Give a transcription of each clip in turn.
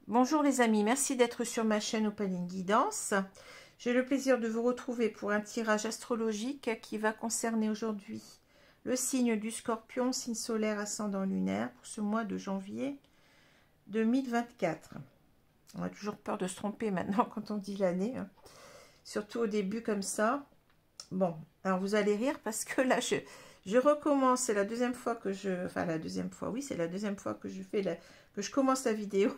Bonjour les amis, merci d'être sur ma chaîne Opaline Guidance. J'ai le plaisir de vous retrouver pour un tirage astrologique qui va concerner aujourd'hui le signe du Scorpion, signe solaire ascendant lunaire pour ce mois de janvier 2024. On a toujours peur de se tromper maintenant quand on dit l'année, hein. Surtout au début comme ça. Bon, alors vous allez rire parce que là je recommence, c'est la deuxième fois que c'est la deuxième fois que je commence la vidéo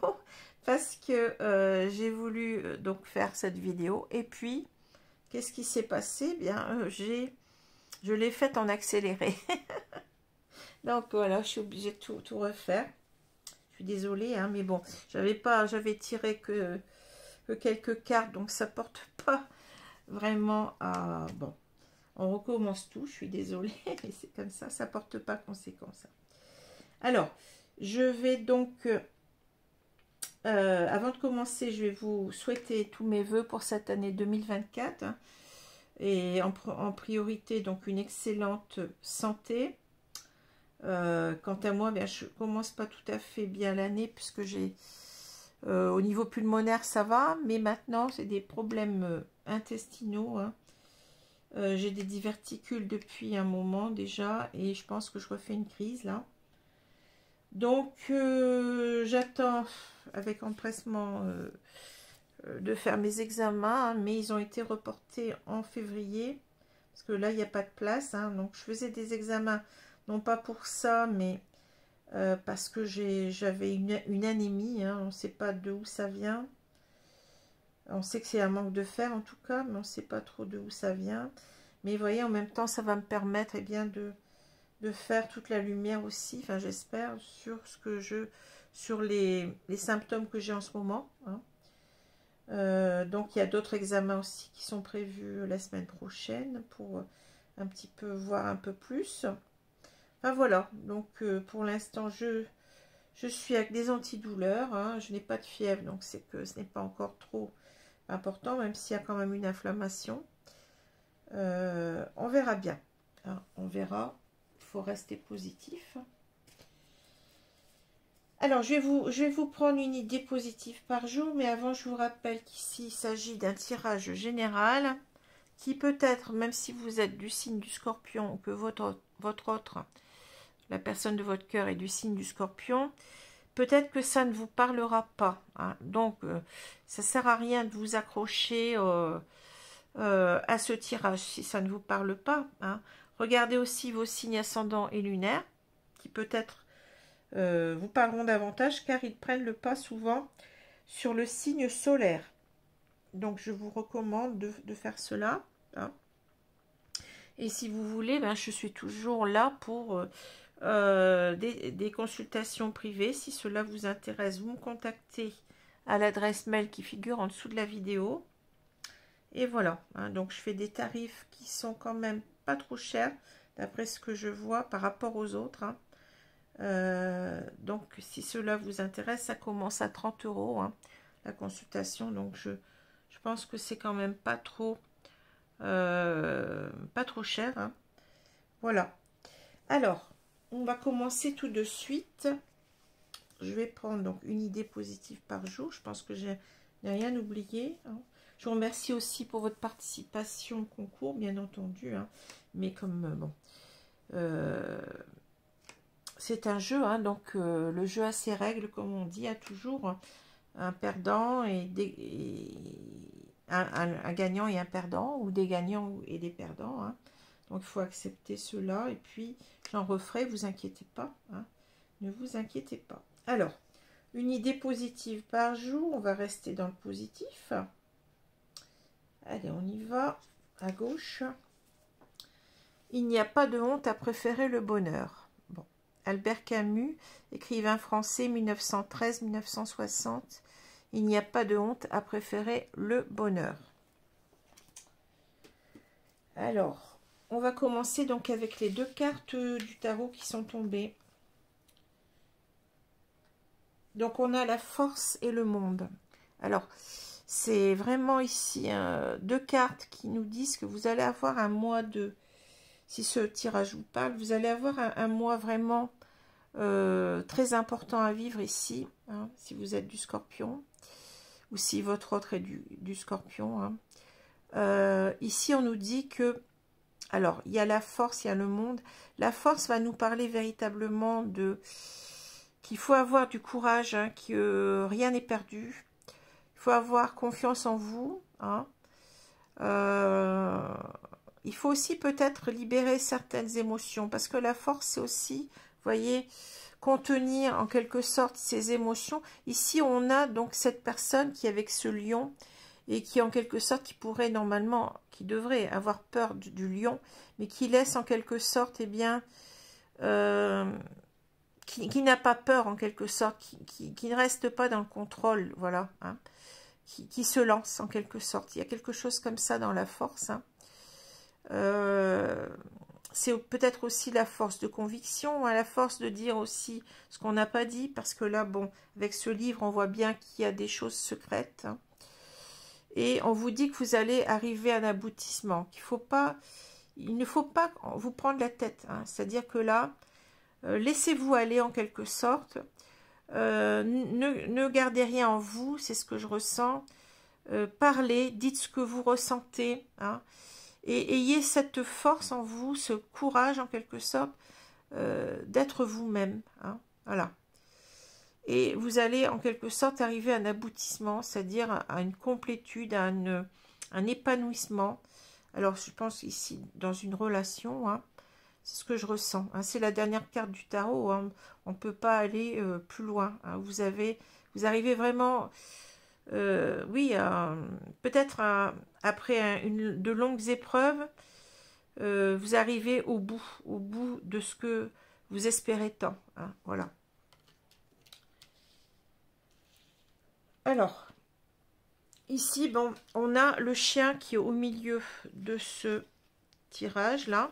parce que j'ai voulu donc faire cette vidéo et puis qu'est-ce qui s'est passé? Bien, je l'ai faite en accéléré. Donc voilà, je suis obligée de tout refaire. Je suis désolée, hein, mais bon, j'avais tiré que quelques cartes, donc ça porte pas vraiment à... Bon, on recommence tout, je suis désolée, mais c'est comme ça, ça porte pas conséquence. Alors, je vais donc... avant de commencer, je vais vous souhaiter tous mes voeux pour cette année 2024 hein, et en priorité donc une excellente santé. Quant à moi, bien, je commence pas tout à fait bien l'année puisque j'ai au niveau pulmonaire ça va, mais maintenant c'est des problèmes intestinaux. Hein. J'ai des diverticules depuis un moment déjà et je pense que je refais une crise là. Donc, j'attends avec empressement de faire mes examens, hein, mais ils ont été reportés en février, parce que là, il n'y a pas de place. Hein, donc, je faisais des examens, non pas pour ça, mais parce que j'avais une anémie. Hein, on ne sait pas d'où ça vient. On sait que c'est un manque de fer, en tout cas, mais on ne sait pas trop d'où ça vient. Mais vous voyez, en même temps, ça va me permettre eh bien, de faire toute la lumière aussi, enfin j'espère, sur les symptômes que j'ai en ce moment. Hein. Donc il y a d'autres examens aussi qui sont prévus la semaine prochaine pour un petit peu voir un peu plus. Enfin voilà, donc pour l'instant je suis avec des antidouleurs, hein. Je n'ai pas de fièvre, donc c'est que ce n'est pas encore trop important, même s'il y a quand même une inflammation. On verra bien, hein, on verra. Il faut rester positif. Alors, je vais vous prendre une idée positive par jour, mais avant, je vous rappelle qu'ici, il s'agit d'un tirage général qui peut être, même si vous êtes du signe du Scorpion ou que votre autre, la personne de votre cœur est du signe du Scorpion, peut-être que ça ne vous parlera pas. Hein. Donc, ça ne sert à rien de vous accrocher à ce tirage si ça ne vous parle pas. Hein. Regardez aussi vos signes ascendants et lunaires, qui peut-être vous parleront davantage, car ils prennent le pas souvent sur le signe solaire. Donc, je vous recommande de faire cela. Hein. Et si vous voulez, ben, je suis toujours là pour des consultations privées. Si cela vous intéresse, vous me contactez à l'adresse mail qui figure en dessous de la vidéo. Et voilà. Hein, donc, je fais des tarifs qui sont quand même pas trop cher d'après ce que je vois par rapport aux autres. Hein. Donc, si cela vous intéresse, ça commence à 30 € hein, la consultation. Donc, je pense que c'est quand même pas trop cher. Hein. Voilà. Alors, on va commencer tout de suite. Je vais prendre donc une idée positive par jour. Je pense que je n'ai rien oublié. Hein. Je vous remercie aussi pour votre participation au concours, bien entendu. Hein. Mais comme, bon, c'est un jeu, hein, donc le jeu a ses règles, comme on dit, il y a toujours un perdant et un gagnant et un perdant, ou des gagnants et des perdants. Hein. Donc, il faut accepter cela. Et puis, j'en referai, vous inquiétez pas. Hein. Ne vous inquiétez pas. Alors, une idée positive par jour. On va rester dans le positif. Allez, on y va. À gauche. Il n'y a pas de honte à préférer le bonheur. Bon. Albert Camus, écrivain français 1913-1960. Il n'y a pas de honte à préférer le bonheur. Alors, on va commencer donc avec les deux cartes du tarot qui sont tombées. Donc, on a la force et le monde. Alors, c'est vraiment ici deux cartes qui nous disent que vous allez avoir un mois de... Si ce tirage vous parle, vous allez avoir un mois vraiment très important à vivre ici, hein, si vous êtes du Scorpion, ou si votre autre est du Scorpion. Hein. Ici, on nous dit que, alors, il y a la force, il y a le monde. La force va nous parler véritablement de qu'il faut avoir du courage, hein, que rien n'est perdu. Il faut avoir confiance en vous. Hein. Il faut aussi peut-être libérer certaines émotions, parce que la force, c'est aussi, vous voyez, contenir en quelque sorte ces émotions. Ici, on a donc cette personne qui est avec ce lion, et qui en quelque sorte, qui pourrait normalement, qui devrait avoir peur du lion, mais qui laisse en quelque sorte, eh bien, qui n'a pas peur en quelque sorte, qui ne reste pas dans le contrôle, voilà, hein, qui se lance en quelque sorte. Il y a quelque chose comme ça dans la force, hein. C'est peut-être aussi la force de conviction, hein, la force de dire aussi ce qu'on n'a pas dit, parce que là, bon, avec ce livre, on voit bien qu'il y a des choses secrètes, hein. Et on vous dit que vous allez arriver à un aboutissement, il ne faut pas vous prendre la tête, hein. C'est-à-dire que là, laissez-vous aller en quelque sorte, ne gardez rien en vous, c'est ce que je ressens, parlez, dites ce que vous ressentez, hein, et ayez cette force en vous, ce courage en quelque sorte, d'être vous-même, hein, voilà. Et vous allez en quelque sorte arriver à un aboutissement, c'est-à-dire à une complétude, à un épanouissement. Alors je pense ici dans une relation, hein, c'est ce que je ressens, hein. C'est la dernière carte du tarot, hein. On ne peut pas aller plus loin, hein. Vous arrivez vraiment, oui, peut-être après de longues épreuves, vous arrivez au bout de ce que vous espérez tant, hein, voilà. Alors, ici, bon, on a le chien qui est au milieu de ce tirage-là,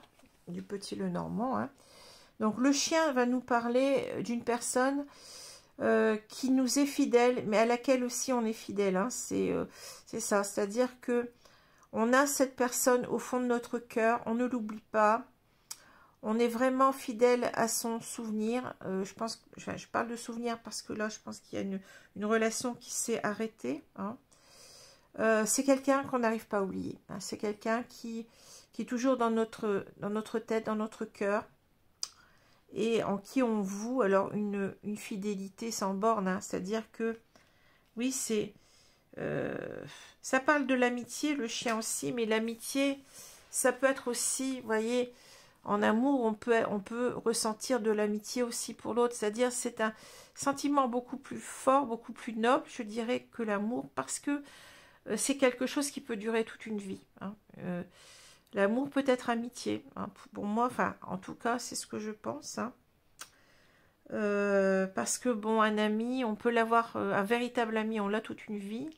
du petit Lenormand, hein. Donc, le chien va nous parler d'une personne qui nous est fidèle, mais à laquelle aussi on est fidèle, hein. C'est ça, c'est-à-dire que on a cette personne au fond de notre cœur, on ne l'oublie pas, on est vraiment fidèle à son souvenir. Je pense, je parle de souvenir parce que là, je pense qu'il y a une relation qui s'est arrêtée, hein. C'est quelqu'un qu'on n'arrive pas à oublier, hein. C'est quelqu'un qui est toujours dans notre tête, dans notre cœur, et en qui on voue alors une fidélité sans borne, hein. C'est-à-dire que, oui, ça parle de l'amitié, le chien aussi, mais l'amitié, ça peut être aussi, vous voyez, en amour, on peut ressentir de l'amitié aussi pour l'autre, c'est-à-dire c'est un sentiment beaucoup plus fort, beaucoup plus noble, je dirais, que l'amour, parce que c'est quelque chose qui peut durer toute une vie, hein. L'amour peut être amitié, hein, pour moi, enfin, en tout cas, c'est ce que je pense, hein. Parce que, bon, un ami, on peut l'avoir, un véritable ami, on l'a toute une vie,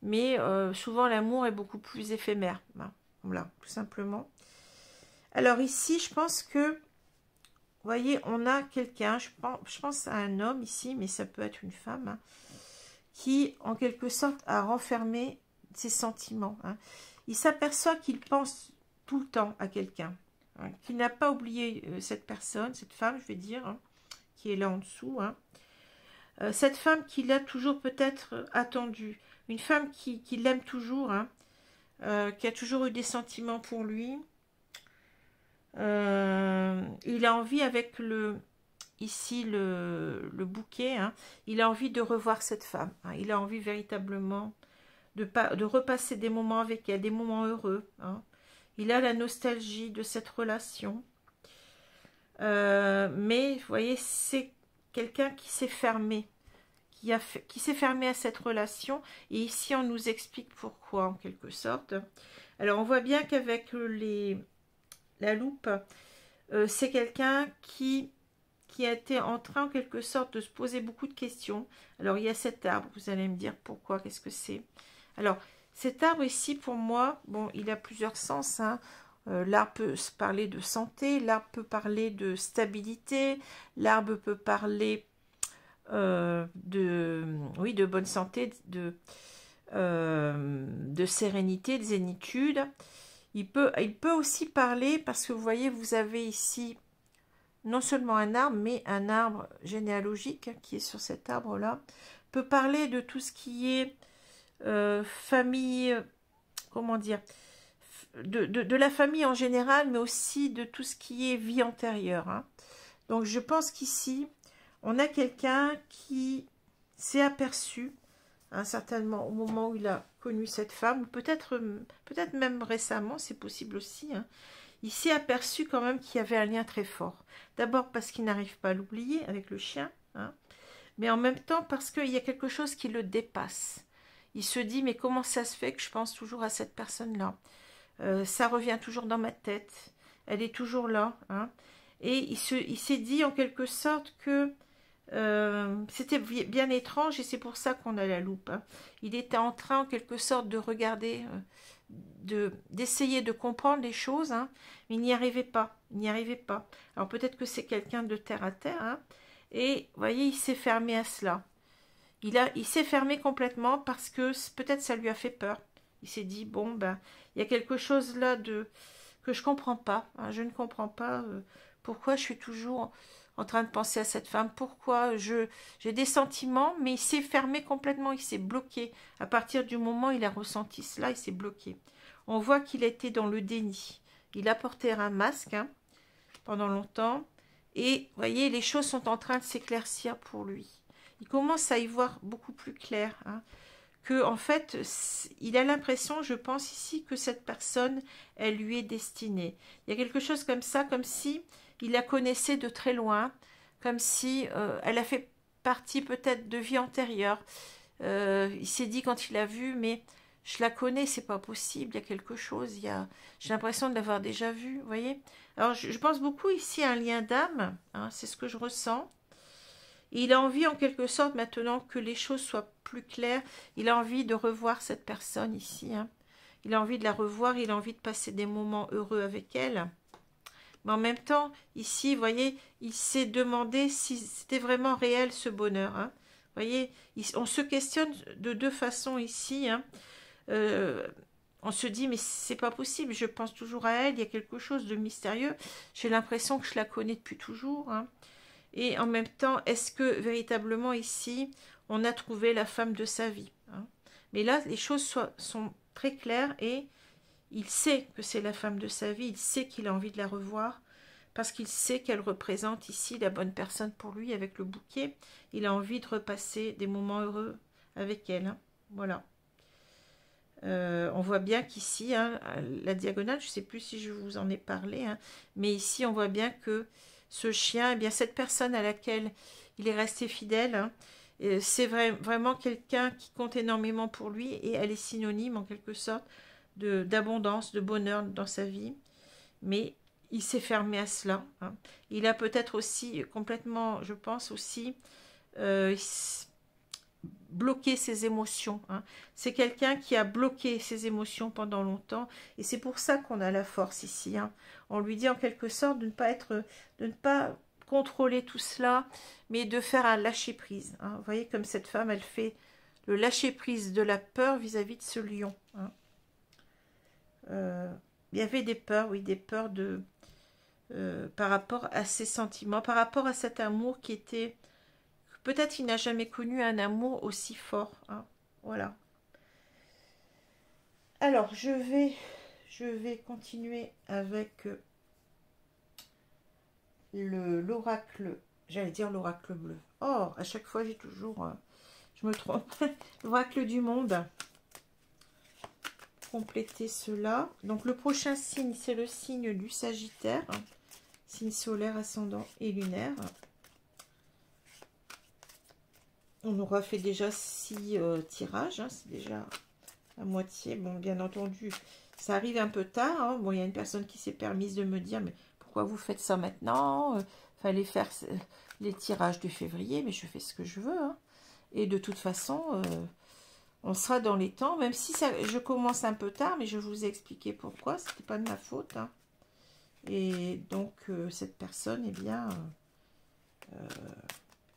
mais souvent, l'amour est beaucoup plus éphémère, hein. Voilà, tout simplement. Alors ici, je pense que, vous voyez, on a quelqu'un, je pense à un homme ici, mais ça peut être une femme, hein, qui, en quelque sorte, a renfermé ses sentiments, hein. Il s'aperçoit qu'il pense tout le temps à quelqu'un, hein, qu'il n'a pas oublié cette personne, cette femme, je vais dire, hein, qui est là en dessous, hein. Cette femme qu'il a toujours peut-être attendue, une femme qui l'aime toujours, hein, qui a toujours eu des sentiments pour lui. Il a envie avec ici le bouquet, hein, il a envie de revoir cette femme, hein. Il a envie véritablement de repasser des moments avec elle, des moments heureux, hein. Il a la nostalgie de cette relation, mais vous voyez, c'est quelqu'un qui s'est fermé, qui s'est fermé à cette relation. Et ici, on nous explique pourquoi, en quelque sorte. Alors, on voit bien qu'avec la loupe, c'est quelqu'un qui a été en train, en quelque sorte, de se poser beaucoup de questions. Alors, il y a cet arbre. Vous allez me dire pourquoi, qu'est-ce que c'est? Alors, cet arbre ici, pour moi, bon, il a plusieurs sens, hein. L'arbre peut parler de santé, l'arbre peut parler de stabilité, l'arbre peut parler de bonne santé, de sérénité, de zénitude. Il peut aussi parler, parce que vous voyez, vous avez ici non seulement un arbre, mais un arbre généalogique qui est sur cet arbre-là, peut parler de tout ce qui est famille, comment dire, de la famille en général, mais aussi de tout ce qui est vie antérieure, hein. Donc je pense qu'ici, on a quelqu'un qui s'est aperçu, hein, certainement au moment où il a connu cette femme, ou peut-être même récemment, c'est possible aussi, hein. Il s'est aperçu quand même qu'il y avait un lien très fort. D'abord parce qu'il n'arrive pas à l'oublier avec le chien, hein, mais en même temps parce qu'il y a quelque chose qui le dépasse. Il se dit, mais comment ça se fait que je pense toujours à cette personne-là? Ça revient toujours dans ma tête, elle est toujours là, hein. Et il s'est dit en quelque sorte que c'était bien étrange, et c'est pour ça qu'on a la loupe, hein. Il était en train en quelque sorte de regarder, d'essayer de comprendre les choses, hein, mais il n'y arrivait pas, Alors peut-être que c'est quelqu'un de terre à terre, hein, et vous voyez, il s'est fermé à cela. Il s'est fermé complètement parce que peut-être ça lui a fait peur. Il s'est dit, bon, ben, il y a quelque chose là que je comprends pas, hein, je ne comprends pas pourquoi je suis toujours en train de penser à cette femme, pourquoi j'ai des sentiments, mais il s'est fermé complètement, il s'est bloqué. À partir du moment où il a ressenti cela, il s'est bloqué. On voit qu'il était dans le déni. Il a porté un masque, hein, pendant longtemps, et vous voyez, les choses sont en train de s'éclaircir pour lui. Il commence à y voir beaucoup plus clair, hein, que en fait, il a l'impression, je pense ici, que cette personne, elle lui est destinée. Il y a quelque chose comme ça, comme si il la connaissait de très loin, comme si elle a fait partie peut-être de vie antérieure. Il s'est dit quand il l'a vue, mais je la connais, c'est pas possible, il y a quelque chose, j'ai l'impression de l'avoir déjà vue, vous voyez. Alors je pense beaucoup ici à un lien d'âme, hein, c'est ce que je ressens. Et il a envie en quelque sorte maintenant que les choses soient plus claires, il a envie de revoir cette personne ici, hein. Il a envie de la revoir, il a envie de passer des moments heureux avec elle. Mais en même temps, ici, vous voyez, il s'est demandé si c'était vraiment réel ce bonheur, hein. Vous voyez, on se questionne de deux façons ici, hein. On se dit, mais c'est pas possible, je pense toujours à elle, il y a quelque chose de mystérieux. J'ai l'impression que je la connais depuis toujours, hein. Et en même temps, est-ce que véritablement ici, on a trouvé la femme de sa vie, hein? Mais là, les choses sont très claires et il sait que c'est la femme de sa vie, il sait qu'il a envie de la revoir parce qu'il sait qu'elle représente ici la bonne personne pour lui avec le bouquet. Il a envie de repasser des moments heureux avec elle, hein. Voilà. On voit bien qu'ici, hein, la diagonale, je ne sais plus si je vous en ai parlé, hein, mais ici on voit bien que ce chien, eh bien cette personne à laquelle il est resté fidèle, hein, c'est vraiment quelqu'un qui compte énormément pour lui et elle est synonyme en quelque sorte d'abondance, de bonheur dans sa vie. Mais il s'est fermé à cela, hein. Il a peut-être aussi complètement, je pense aussi, bloqué ses émotions, hein. C'est quelqu'un qui a bloqué ses émotions pendant longtemps et c'est pour ça qu'on a la force ici, hein. On lui dit en quelque sorte de ne pas contrôler tout cela, mais de faire un lâcher prise, hein. Vous voyez comme cette femme, elle fait le lâcher prise de la peur vis-à-vis de ce lion, hein. Il y avait des peurs, oui, des peurs par rapport à ses sentiments, par rapport à cet amour qui était... Peut-être il n'a jamais connu un amour aussi fort, hein. Voilà. Alors, je vais continuer avec l'oracle, j'allais dire l'oracle bleu. Oh, à chaque fois, j'ai toujours... je me trompe. L'oracle du monde. Compléter cela. Donc, le prochain signe, c'est le signe du Sagittaire. Signe solaire, ascendant et lunaire. On aura fait déjà 6 tirages, hein, c'est déjà la moitié. Bon, bien entendu, ça arrive un peu tard. Hein. Bon, il y a une personne qui s'est permise de me dire, mais pourquoi vous faites ça maintenant? Fallait faire les tirages de février, mais je fais ce que je veux. Hein. Et de toute façon, on sera dans les temps, même si je commence un peu tard, mais je vous ai expliqué pourquoi, c'était pas de ma faute. Hein. Et donc, cette personne, eh bien,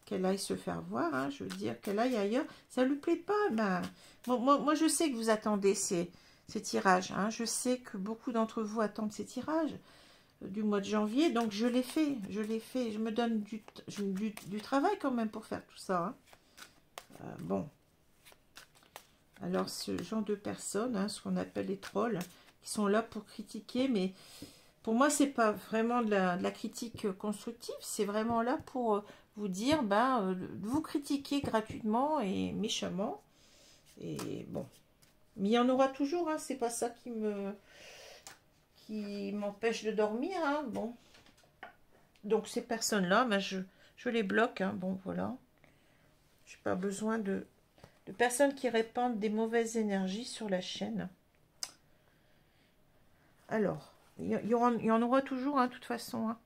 qu'elle aille se faire voir, hein, je veux dire, qu'elle aille ailleurs, ça lui plaît pas. Ben, moi, je sais que vous attendez ces tirages, hein, je sais que beaucoup d'entre vous attendent ces tirages du mois de janvier, donc je l'ai fait, je me donne du travail quand même pour faire tout ça. Hein. Bon. Alors, ce genre de personnes, hein, ce qu'on appelle les trolls, qui sont là pour critiquer, mais pour moi, c'est pas vraiment de la critique constructive, c'est vraiment là pour vous dire, ben, vous critiquez gratuitement et méchamment. Et bon, mais il y en aura toujours, hein, c'est pas ça qui m'empêche de dormir. Hein, bon, donc ces personnes-là, ben, je les bloque. Hein, bon, voilà, j'ai pas besoin de personnes qui répandent des mauvaises énergies sur la chaîne. Alors, il y en aura toujours, hein, de toute façon. Hein.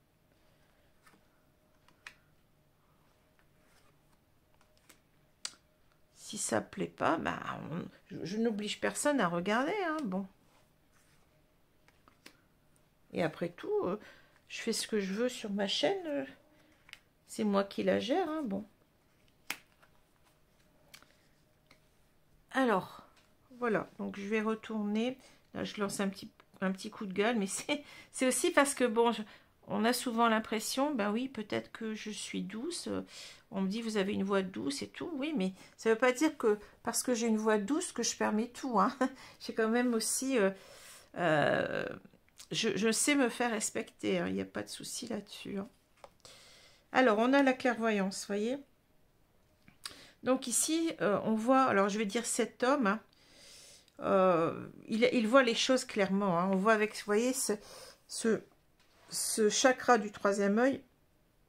Si ça plaît pas, bah, je n'oblige personne à regarder. Hein, bon. Et après tout, je fais ce que je veux sur ma chaîne. C'est moi qui la gère. Hein, bon. Alors, voilà. Donc, je vais retourner. Là, je lance un petit coup de gueule. Mais c'est aussi parce que, bon, on a souvent l'impression, ben oui, peut-être que je suis douce. On me dit, vous avez une voix douce et tout. Oui, mais ça ne veut pas dire que parce que j'ai une voix douce que je permets tout. Hein. J'ai quand même aussi... je sais me faire respecter. Hein. Il n'y a pas de souci là-dessus. Hein. Alors, on a la clairvoyance, vous voyez. Donc ici, on voit... Alors, je vais dire cet homme. Hein, il voit les choses clairement. Hein. On voit avec, vous voyez, ce chakra du troisième œil,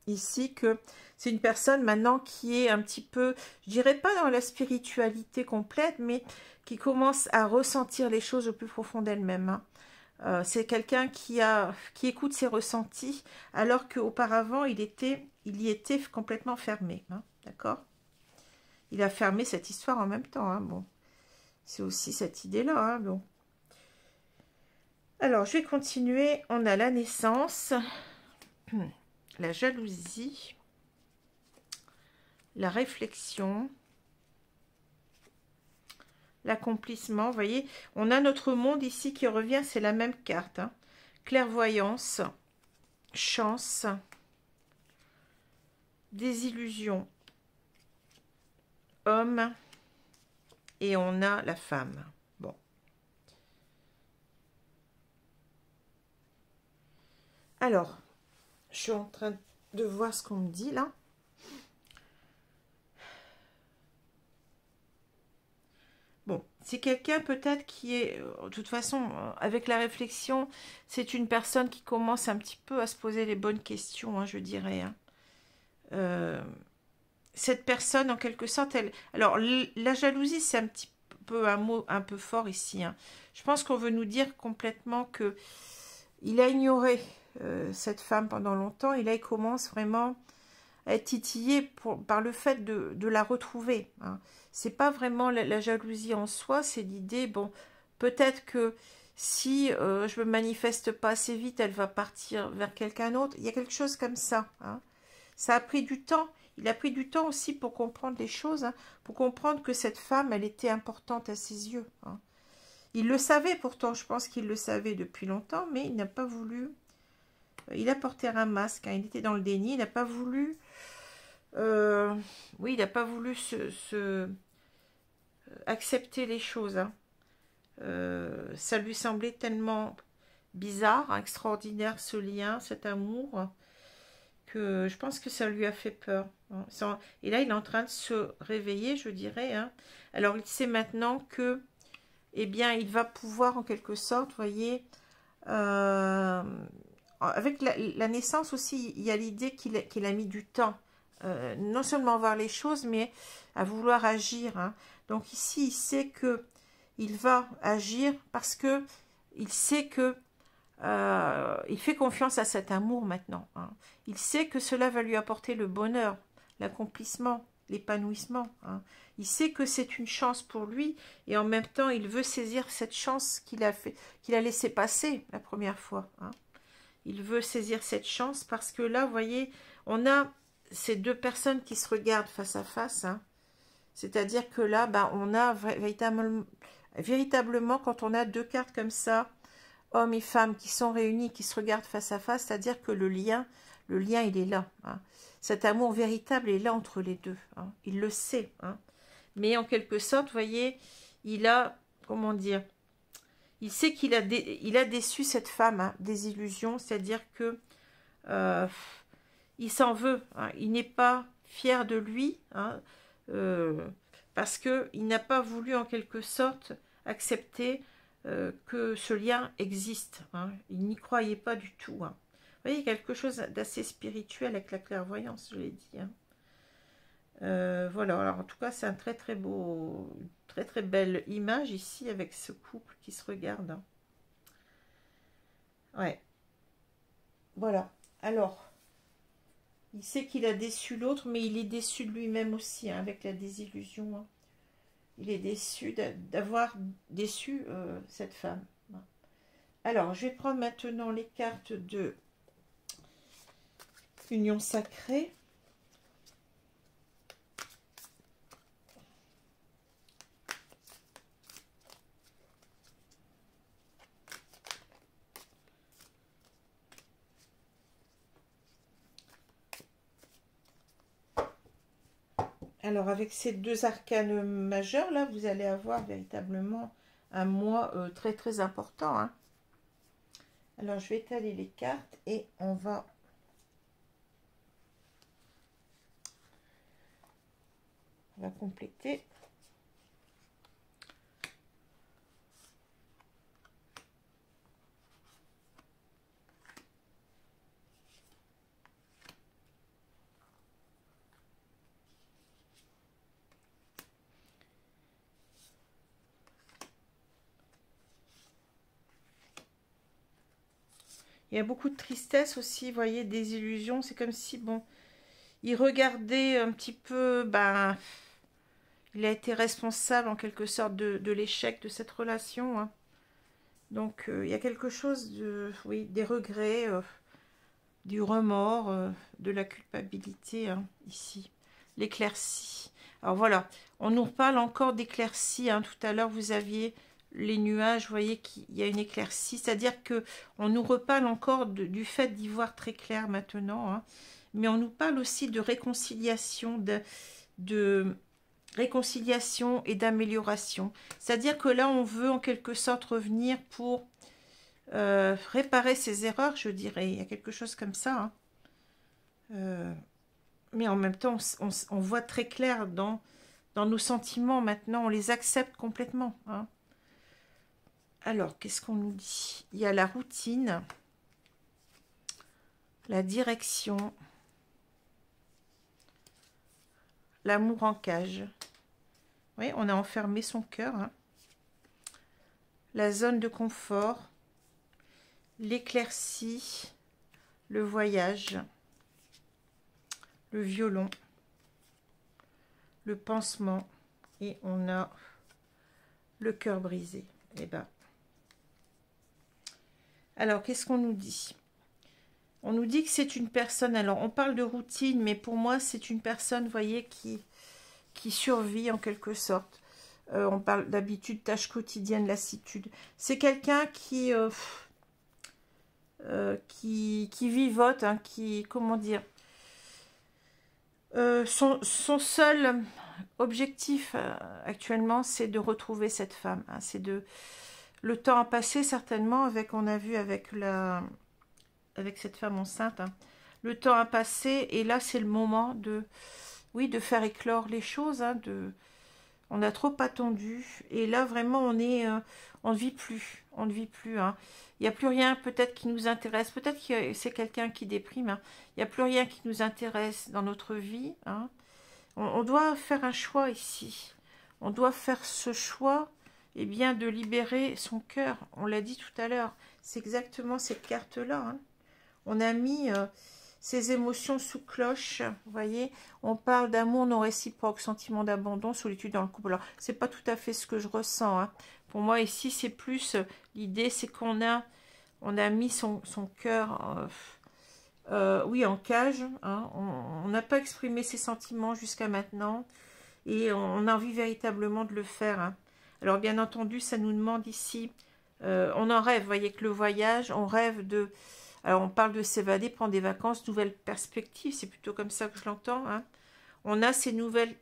ici, que c'est une personne maintenant qui est un petit peu, je dirais pas dans la spiritualité complète, mais qui commence à ressentir les choses au plus profond d'elle-même. Hein. C'est quelqu'un qui écoute ses ressentis, alors qu'auparavant, il y était complètement fermé. Hein, d'accord? Il a fermé cette histoire en même temps. Hein, bon, c'est aussi cette idée-là. Hein, bon. Alors, je vais continuer. On a la naissance, la jalousie, la réflexion, l'accomplissement. Vous voyez, on a notre monde ici qui revient, c'est la même carte. Hein. Clairvoyance, chance, désillusion, homme, et on a la femme. Bon. Alors, je suis en train de voir ce qu'on me dit là. Bon, c'est quelqu'un peut-être qui est, de toute façon, avec la réflexion, c'est une personne qui commence un petit peu à se poser les bonnes questions, hein, je dirais. Hein. Cette personne, en quelque sorte, alors, la jalousie, c'est un petit peu un mot un peu fort ici. Hein. Je pense qu'on veut nous dire complètement que il a ignoré cette femme pendant longtemps, et là, il commence vraiment à être titillé par le fait de la retrouver. Hein. C'est pas vraiment la jalousie en soi, c'est l'idée, bon, peut-être que si je me manifeste pas assez vite, elle va partir vers quelqu'un d'autre. Il y a quelque chose comme ça. Hein. Ça a pris du temps. Il a pris du temps aussi pour comprendre les choses, hein, pour comprendre que cette femme, elle était importante à ses yeux. Hein. Il le savait pourtant, je pense qu'il le savait depuis longtemps, mais il n'a pas voulu... Il a porté un masque, hein, il était dans le déni, il n'a pas voulu... oui, il n'a pas voulu accepter les choses. Hein. Ça lui semblait tellement bizarre, hein, extraordinaire ce lien, cet amour, que je pense que ça lui a fait peur. Hein. Et là, il est en train de se réveiller, je dirais. Hein. Alors, il sait maintenant que, eh bien, il va pouvoir, en quelque sorte, vous voyez, avec la naissance aussi, il y a l'idée qu'il a mis du temps non seulement voir les choses, mais à vouloir agir. Hein. Donc ici, il sait que il va agir parce que il sait que il fait confiance à cet amour maintenant. Hein. Il sait que cela va lui apporter le bonheur, l'accomplissement, l'épanouissement. Hein. Il sait que c'est une chance pour lui et en même temps, il veut saisir cette chance qu'il a laissé passer la première fois. Hein. Il veut saisir cette chance parce que là, vous voyez, on a ces deux personnes qui se regardent face à face. Hein. C'est-à-dire que là, ben, on a véritablement, quand on a deux cartes comme ça, hommes et femmes qui sont réunis, qui se regardent face à face, c'est-à-dire que le lien, il est là. Hein. Cet amour véritable est là entre les deux. Hein. Il le sait. Hein. Mais en quelque sorte, vous voyez, il a, comment dire, il sait qu'il a, il a déçu cette femme, hein, des illusions, c'est-à-dire que il s'en veut. Hein. Il n'est pas fier de lui, hein, parce qu'il n'a pas voulu en quelque sorte accepter que ce lien existe. Hein. Il n'y croyait pas du tout. Hein. Vous voyez, quelque chose d'assez spirituel avec la clairvoyance, je l'ai dit. Hein. Voilà, alors en tout cas, c'est un très très beau, très très belle image ici avec ce couple qui se regarde. Hein. Ouais. Voilà. Alors, il sait qu'il a déçu l'autre, mais il est déçu de lui-même aussi, hein, avec la désillusion. Hein. Il est déçu d'avoir déçu cette femme. Alors, je vais prendre maintenant les cartes de Union Sacrée. Alors, avec ces deux arcanes majeurs, là, vous allez avoir véritablement un mois très, très important. Hein. Alors, je vais étaler les cartes et on va compléter. Il y a beaucoup de tristesse aussi, vous voyez, des illusions. C'est comme si, bon, il regardait un petit peu, ben, il a été responsable en quelque sorte de l'échec de cette relation. Hein. Donc, il y a quelque chose de, oui, des regrets, du remords, de la culpabilité, hein, ici. L'éclaircie. Alors voilà, on nous reparle encore d'éclaircie. Hein. Tout à l'heure, vous aviez les nuages, vous voyez qu'il y a une éclaircie, c'est-à-dire que on nous reparle encore du fait d'y voir très clair maintenant, hein, mais on nous parle aussi de réconciliation, de réconciliation et d'amélioration. C'est-à-dire que là, on veut en quelque sorte revenir pour réparer ses erreurs, je dirais. Il y a quelque chose comme ça. Hein. Mais en même temps, on voit très clair dans nos sentiments maintenant, on les accepte complètement. Hein. Alors, qu'est-ce qu'on nous dit? Il y a la routine, la direction, l'amour en cage. Oui, on a enfermé son cœur. Hein. La zone de confort, l'éclaircie, le voyage, le violon, le pansement et on a le cœur brisé. Eh ben. Alors, qu'est-ce qu'on nous dit? On nous dit que c'est une personne, alors on parle de routine, mais pour moi c'est une personne, vous voyez, qui survit en quelque sorte. On parle d'habitude, tâches quotidiennes, lassitude. C'est quelqu'un qui vivote, hein, qui, comment dire, son seul objectif actuellement, c'est de retrouver cette femme. Hein, c'est de... Le temps a passé certainement, on a vu avec cette femme enceinte. Hein. Le temps a passé et là c'est le moment de, oui, de faire éclore les choses. Hein, on a trop attendu et là vraiment on ne vit plus. Hein. Il n'y a plus rien peut-être qui nous intéresse. Peut-être que c'est quelqu'un qui déprime. Hein. Il n'y a plus rien qui nous intéresse dans notre vie. Hein. On doit faire un choix ici. On doit faire ce choix, eh bien, de libérer son cœur. On l'a dit tout à l'heure. C'est exactement cette carte-là. Hein. On a mis ces émotions sous cloche. Vous voyez, on parle d'amour non réciproque, sentiment d'abandon, solitude dans le couple. Alors, c'est pas tout à fait ce que je ressens. Hein. Pour moi, ici, c'est plus l'idée, c'est qu'on a mis son cœur, oui, en cage. Hein. On n'a pas exprimé ses sentiments jusqu'à maintenant. Et on a envie véritablement de le faire. Hein. Alors, bien entendu, ça nous demande ici, on en rêve, vous voyez, que le voyage, on rêve de... Alors, on parle de s'évader, prendre des vacances, nouvelles perspectives, c'est plutôt comme ça que je l'entends. Hein. On a ces nouvelles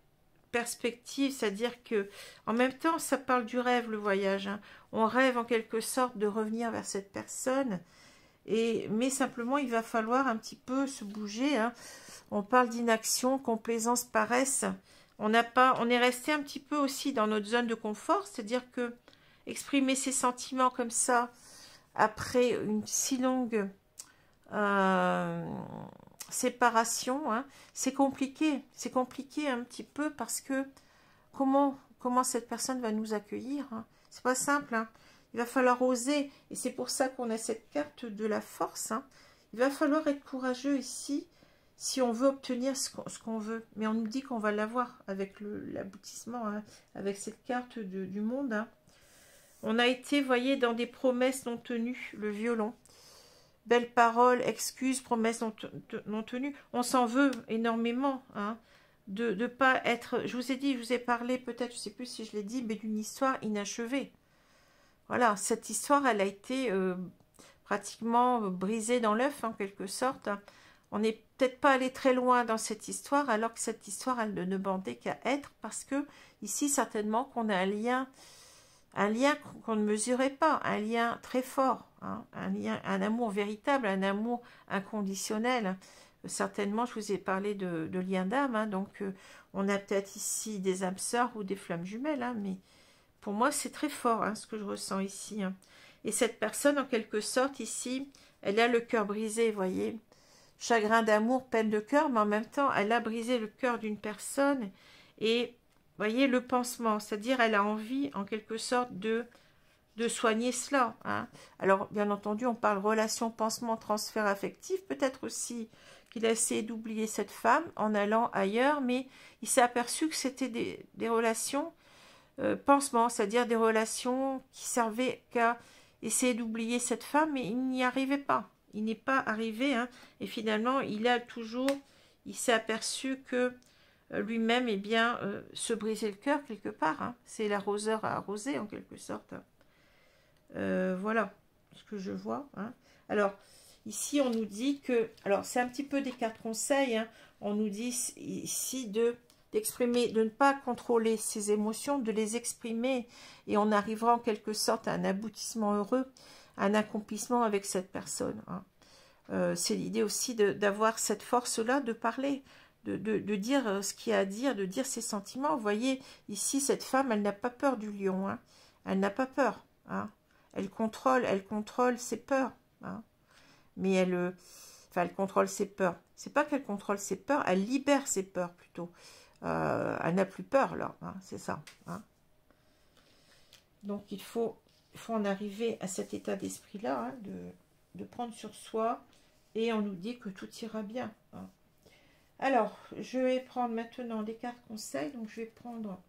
perspectives, c'est-à-dire que, en même temps, ça parle du rêve, le voyage. Hein. On rêve en quelque sorte de revenir vers cette personne, mais simplement, il va falloir un petit peu se bouger. Hein. On parle d'inaction, complaisance, paresse. On est resté un petit peu aussi dans notre zone de confort, c'est-à-dire que exprimer ses sentiments comme ça, après une si longue séparation, hein, c'est compliqué un petit peu parce que comment cette personne va nous accueillir, hein, c'est pas simple, hein. Il va falloir oser, et c'est pour ça qu'on a cette carte de la force, hein. Il va falloir être courageux ici si on veut obtenir ce qu'on veut, mais on nous dit qu'on va l'avoir avec l'aboutissement, hein, avec cette carte du monde, hein. On a été, voyez, dans des promesses non tenues, le violon. Belles paroles, excuses, promesses non tenues. On s'en veut énormément, hein, de ne pas être... Je vous ai dit, je vous ai parlé peut-être, je ne sais plus si je l'ai dit, mais d'une histoire inachevée. Voilà, cette histoire, elle a été pratiquement brisée dans l'œuf, en quelque sorte. On n'est peut-être pas allé très loin dans cette histoire, alors que cette histoire, elle ne bandait qu'à être, parce que ici, certainement qu'on a un lien qu'on ne mesurait pas, un lien très fort, hein, un amour véritable, un amour inconditionnel. Certainement, je vous ai parlé de lien d'âme, hein, donc on a peut-être ici des âmes sœurs ou des flammes jumelles, hein, mais pour moi, c'est très fort, hein, ce que je ressens ici. Hein. Et cette personne, en quelque sorte, ici, elle a le cœur brisé, vous voyez. Chagrin d'amour, peine de cœur, mais en même temps, elle a brisé le cœur d'une personne. Et, vous voyez, le pansement, c'est-à-dire, elle a envie, en quelque sorte, de soigner cela. Hein. Alors, bien entendu, on parle relation, pansement, transfert affectif. Peut-être aussi qu'il a essayé d'oublier cette femme en allant ailleurs, mais il s'est aperçu que c'était des relations pansement, c'est-à-dire des relations qui servaient qu'à essayer d'oublier cette femme, mais il n'y arrivait pas. Il n'est pas arrivé, hein, et finalement, il s'est aperçu que lui-même, eh bien, se brisait le cœur quelque part. Hein. C'est l'arroseur à arroser, en quelque sorte. Voilà ce que je vois. Hein. Alors, ici, on nous dit que... Alors, c'est un petit peu des cartes conseils. Hein. On nous dit ici d'exprimer, de ne pas contrôler ses émotions, de les exprimer, et on arrivera en quelque sorte à un aboutissement heureux, un accomplissement avec cette personne. Hein. C'est l'idée aussi d'avoir cette force-là de parler, de dire ce qu'il y a à dire, de dire ses sentiments. Vous voyez, ici, cette femme, elle n'a pas peur du lion. Hein. Elle n'a pas peur. Hein. Elle contrôle ses peurs. Hein. Mais elle contrôle ses peurs. C'est pas qu'elle contrôle ses peurs, elle libère ses peurs plutôt. Elle n'a plus peur, là. Hein, c'est ça. Hein. Donc, il faut en arriver à cet état d'esprit-là, hein, de prendre sur soi, et on nous dit que tout ira bien. Hein. Alors, je vais prendre maintenant les cartes conseils. Donc, je vais prendre...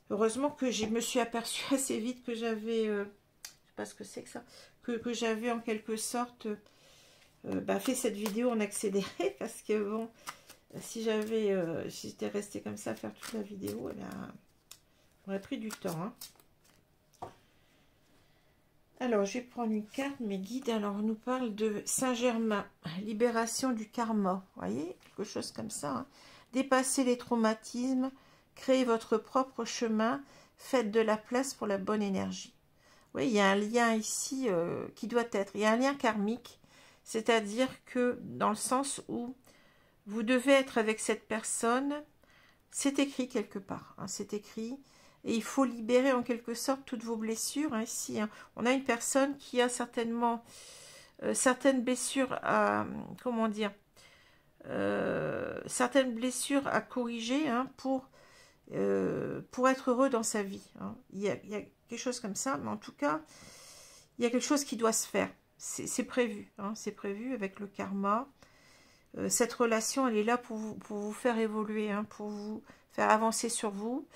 Heureusement que je me suis aperçue assez vite que j'avais... je sais pas ce que c'est que ça. Que j'avais en quelque sorte fait cette vidéo en accéléré. Parce que, bon, si j'étais restée comme ça à faire toute la vidéo, eh bien, j'aurais pris du temps. Hein. Alors, je vais prendre une carte, mes guides. Alors, on nous parle de Saint-Germain, libération du karma. Vous voyez, quelque chose comme ça. Hein. Dépasser les traumatismes, créer votre propre chemin, faites de la place pour la bonne énergie. Oui, il y a un lien ici qui doit être. Il y a un lien karmique, c'est-à-dire que dans le sens où vous devez être avec cette personne, c'est écrit quelque part. Hein, c'est écrit. Et il faut libérer en quelque sorte toutes vos blessures. Hein, ici, hein. On a une personne qui a certainement certaines blessures à, comment dire, certaines blessures à corriger, hein, pour être heureux dans sa vie. Hein. Il y a quelque chose comme ça, mais en tout cas, il y a quelque chose qui doit se faire. C'est prévu, hein, c'est prévu avec le karma. Cette relation, elle est là pour vous faire évoluer, hein, pour vous faire avancer sur vous,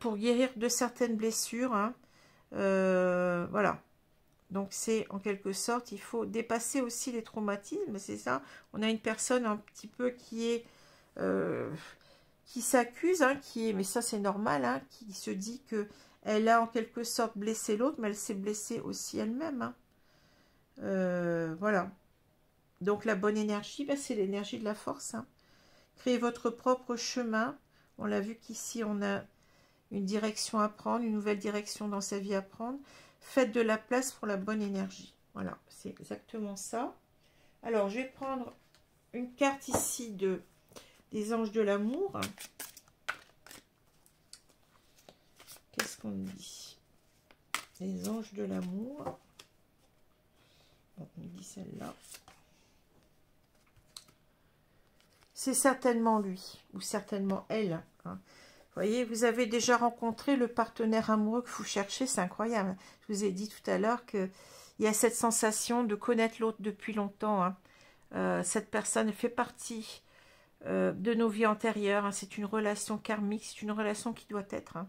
pour guérir de certaines blessures. Hein. Voilà. Donc c'est en quelque sorte, il faut dépasser aussi les traumatismes, c'est ça. On a une personne un petit peu qui est... qui s'accuse, hein, mais ça c'est normal, hein, qui se dit que elle a en quelque sorte blessé l'autre, mais elle s'est blessée aussi elle-même. Hein. Voilà. Donc la bonne énergie, ben, c'est l'énergie de la force. Hein. Créez votre propre chemin. On l'a vu qu'ici on a une direction à prendre, une nouvelle direction dans sa vie à prendre. Faites de la place pour la bonne énergie. Voilà, c'est exactement ça. Alors je vais prendre une carte ici des anges de l'amour. Qu'est-ce qu'on dit? Les anges de l'amour. On dit celle-là. C'est certainement lui, ou certainement elle. Hein. Vous voyez, vous avez déjà rencontré le partenaire amoureux que vous cherchez, c'est incroyable. Je vous ai dit tout à l'heure qu'il y a cette sensation de connaître l'autre depuis longtemps. Hein. Cette personne fait partie de nos vies antérieures. Hein. C'est une relation karmique, c'est une relation qui doit être, hein,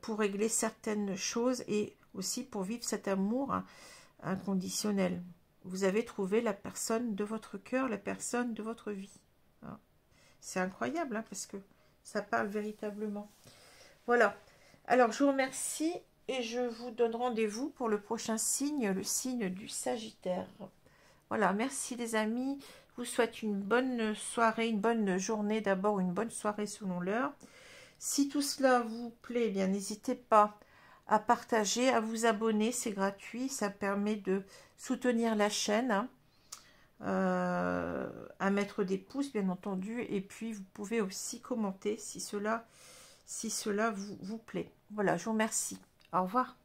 pour régler certaines choses et aussi pour vivre cet amour, hein, inconditionnel. Vous avez trouvé la personne de votre cœur, la personne de votre vie. Hein. C'est incroyable, hein, parce que ça parle véritablement. Voilà. Alors, je vous remercie et je vous donne rendez-vous pour le prochain signe, le signe du Sagittaire. Voilà, merci les amis. Je vous souhaite une bonne soirée, une bonne journée d'abord, une bonne soirée selon l'heure. Si tout cela vous plaît, eh bien n'hésitez pas à partager, à vous abonner, c'est gratuit, ça permet de soutenir la chaîne, hein, à mettre des pouces bien entendu, et puis vous pouvez aussi commenter si cela vous plaît. Voilà, je vous remercie. Au revoir.